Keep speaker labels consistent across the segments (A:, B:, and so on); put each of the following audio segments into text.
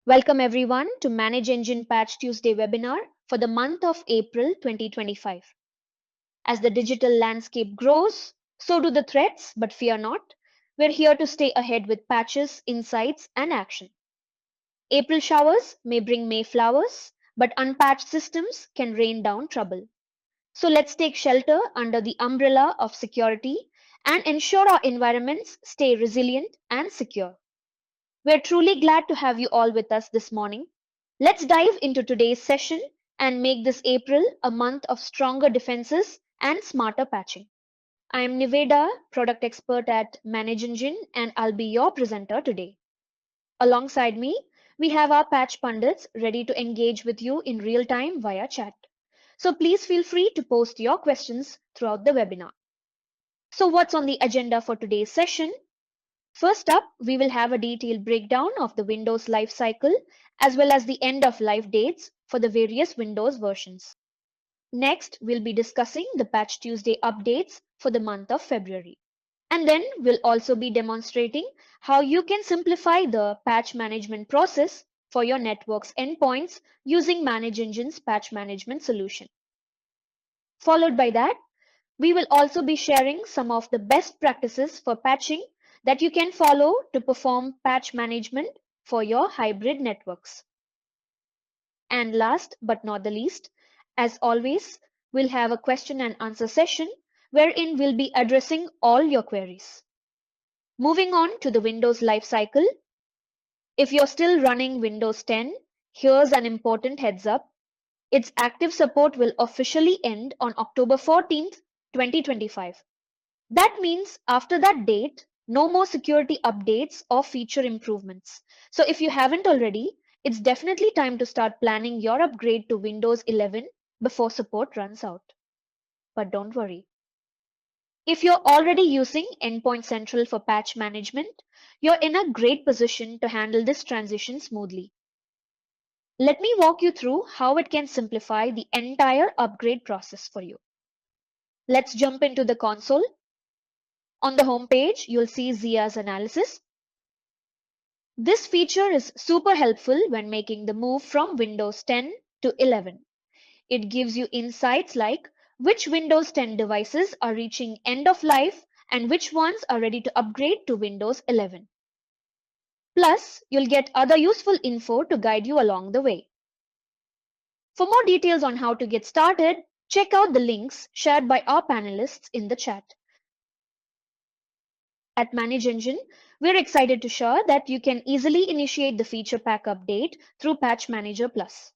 A: Welcome everyone to ManageEngine Patch Tuesday webinar for the month of April 2025. As the digital landscape grows, so do the threats, but fear not. We're here to stay ahead with patches, insights, and action. April showers may bring May flowers, but unpatched systems can rain down trouble. So let's take shelter under the umbrella of security and ensure our environments stay resilient and secure. We're truly glad to have you all with us this morning. Let's dive into today's session and make this April a month of stronger defenses and smarter patching. I am Niveda, product expert at ManageEngine, and I'll be your presenter today. Alongside me, we have our patch pundits ready to engage with you in real time via chat. So please feel free to post your questions throughout the webinar. So what's on the agenda for today's session? First up, we will have a detailed breakdown of the Windows lifecycle as well as the end of life dates for the various Windows versions. Next, we'll be discussing the Patch Tuesday updates for the month of February. And then we'll also be demonstrating how you can simplify the patch management process for your network's endpoints using ManageEngine's patch management solution. Followed by that, we will also be sharing some of the best practices for patching that you can follow to perform patch management for your hybrid networks. And last but not the least, as always, we'll have a question and answer session wherein we'll be addressing all your queries. Moving on to the Windows lifecycle. If you're still running Windows 10, here's an important heads up. Its active support will officially end on October 14th, 2025. That means after that date, no more security updates or feature improvements. So if you haven't already, it's definitely time to start planning your upgrade to Windows 11 before support runs out. But don't worry. If you're already using Endpoint Central for patch management, you're in a great position to handle this transition smoothly. Let me walk you through how it can simplify the entire upgrade process for you. Let's jump into the console. On the home page, you'll see Zia's analysis. This feature is super helpful when making the move from Windows 10 to 11. It gives you insights like which Windows 10 devices are reaching end of life and which ones are ready to upgrade to Windows 11. Plus, you'll get other useful info to guide you along the way. For more details on how to get started, check out the links shared by our panelists in the chat. At ManageEngine, we're excited to share that you can easily initiate the feature pack update through Patch Manager Plus.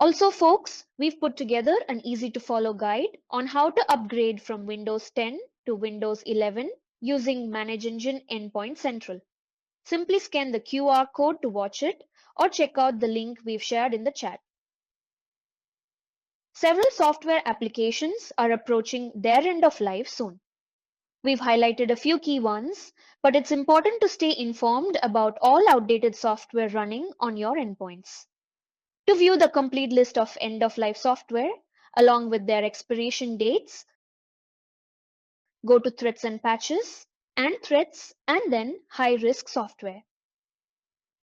A: Also, folks, we've put together an easy-to-follow guide on how to upgrade from Windows 10 to Windows 11 using ManageEngine Endpoint Central. Simply scan the QR code to watch it or check out the link we've shared in the chat. Several software applications are approaching their end of life soon. We've highlighted a few key ones, but it's important to stay informed about all outdated software running on your endpoints. To view the complete list of end-of-life software, along with their expiration dates, go to Threats and Patches, and Threats, and then High-Risk Software.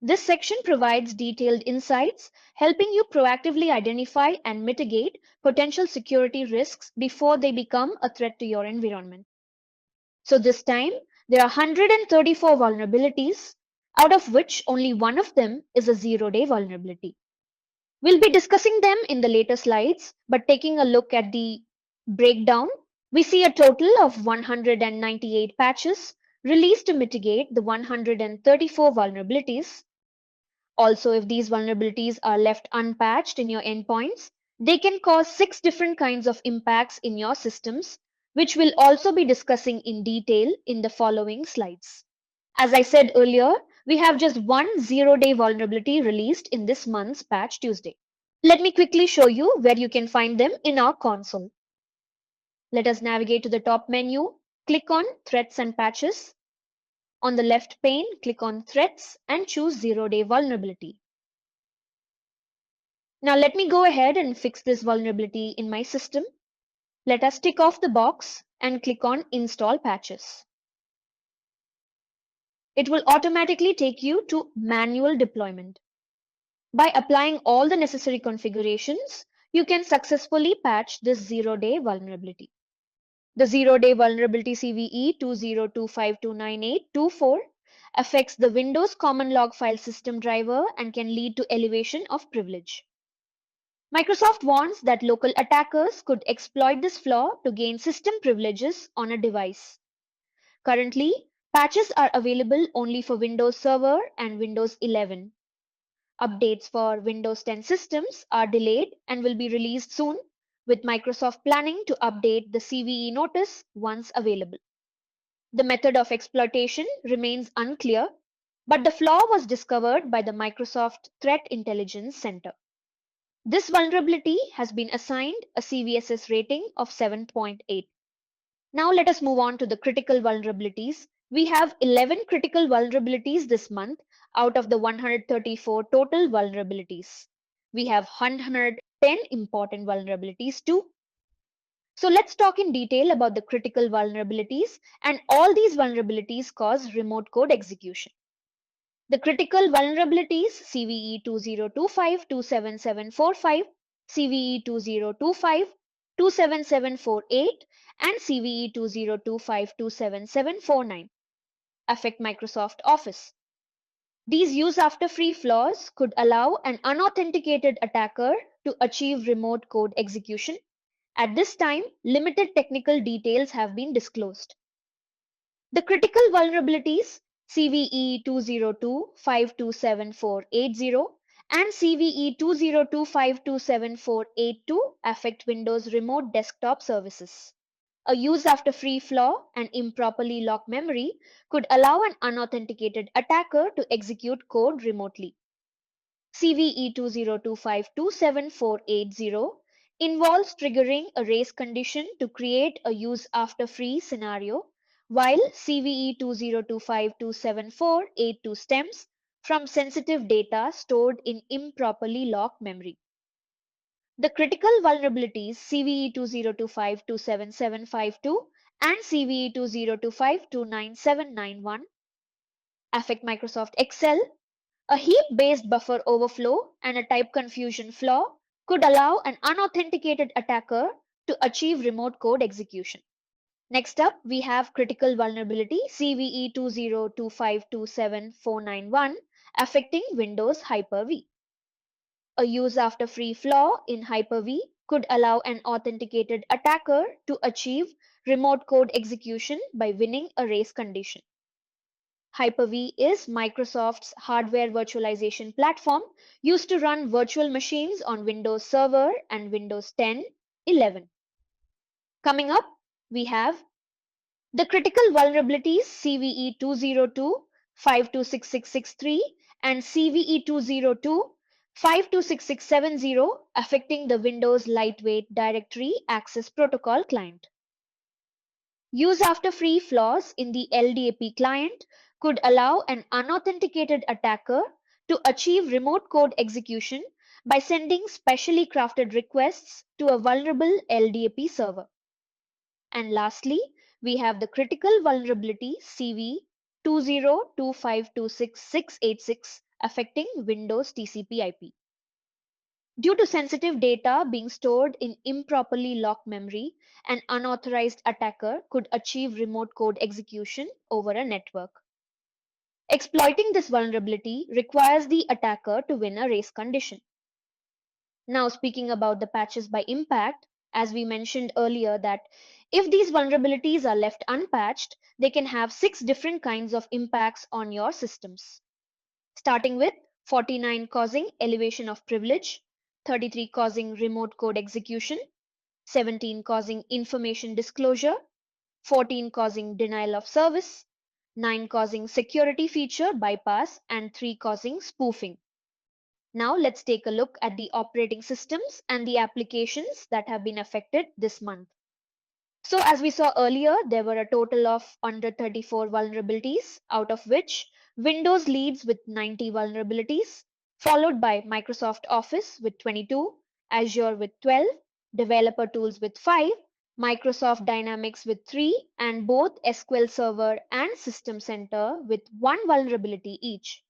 A: This section provides detailed insights, helping you proactively identify and mitigate potential security risks before they become a threat to your environment. So this time, there are 134 vulnerabilities, out of which only one of them is a zero-day vulnerability. We'll be discussing them in the later slides, but taking a look at the breakdown, we see a total of 198 patches released to mitigate the 134 vulnerabilities. Also, if these vulnerabilities are left unpatched in your endpoints, they can cause 6 different kinds of impacts in your systems, which we'll also be discussing in detail in the following slides. As I said earlier, we have just one zero-day vulnerability released in this month's Patch Tuesday. Let me quickly show you where you can find them in our console. Let us navigate to the top menu, click on Threats and Patches. On the left pane, click on Threats and choose Zero-Day Vulnerability. Now let me go ahead and fix this vulnerability in my system. Let us tick off the box and click on Install Patches. It will automatically take you to manual deployment. By applying all the necessary configurations, you can successfully patch this zero-day vulnerability. The zero-day vulnerability CVE 202529.8.24 affects the Windows common log file system driver and can lead to elevation of privilege. Microsoft warns that local attackers could exploit this flaw to gain system privileges on a device. Currently, patches are available only for Windows Server and Windows 11. Updates for Windows 10 systems are delayed and will be released soon, with Microsoft planning to update the CVE notice once available. The method of exploitation remains unclear, but the flaw was discovered by the Microsoft Threat Intelligence Center. This vulnerability has been assigned a CVSS rating of 7.8. Now let us move on to the critical vulnerabilities. We have 11 critical vulnerabilities this month out of the 134 total vulnerabilities. We have 110 important vulnerabilities too. So let's talk in detail about the critical vulnerabilities, and all these vulnerabilities cause remote code execution. The critical vulnerabilities CVE 2025-27745, CVE 2025-27748, and CVE 2025-27749 affect Microsoft Office. These use after free flaws could allow an unauthenticated attacker to achieve remote code execution. At this time, limited technical details have been disclosed. The critical vulnerabilities CVE 202.527.480 and CVE 202.527.482 affect Windows Remote Desktop Services. A use after free flaw and improperly locked memory could allow an unauthenticated attacker to execute code remotely. CVE 202.527.480 involves triggering a race condition to create a use after free scenario, while CVE 202.527.482 stems from sensitive data stored in improperly locked memory. The critical vulnerabilities CVE 2025-27752 and CVE 2025-29791 affect Microsoft Excel. A heap-based buffer overflow and a type confusion flaw could allow an unauthenticated attacker to achieve remote code execution. Next up, we have critical vulnerability CVE 202527491 affecting Windows Hyper-V. A use after free flaw in Hyper-V could allow an authenticated attacker to achieve remote code execution by winning a race condition. Hyper-V is Microsoft's hardware virtualization platform used to run virtual machines on Windows Server and Windows 10, 11. Coming up, we have the critical vulnerabilities CVE 202.5266663 and CVE 202.5266670 affecting the Windows Lightweight Directory Access Protocol client. Use after free flaws in the LDAP client could allow an unauthenticated attacker to achieve remote code execution by sending specially crafted requests to a vulnerable LDAP server. And lastly, we have the critical vulnerability CV 202526686 affecting Windows TCP/IP. Due to sensitive data being stored in improperly locked memory, an unauthorized attacker could achieve remote code execution over a network. Exploiting this vulnerability requires the attacker to win a race condition. Now, speaking about the patches by impact, as we mentioned earlier that if these vulnerabilities are left unpatched, they can have 6 different kinds of impacts on your systems. Starting with 49 causing elevation of privilege, 33 causing remote code execution, 17 causing information disclosure, 14 causing denial of service, 9 causing security feature bypass, and 3 causing spoofing. Now let's take a look at the operating systems and the applications that have been affected this month. So as we saw earlier, there were a total of 134 vulnerabilities, out of which Windows leads with 90 vulnerabilities, followed by Microsoft Office with 22, Azure with 12, Developer Tools with 5, Microsoft Dynamics with 3, and both SQL Server and System Center with 1 vulnerability each.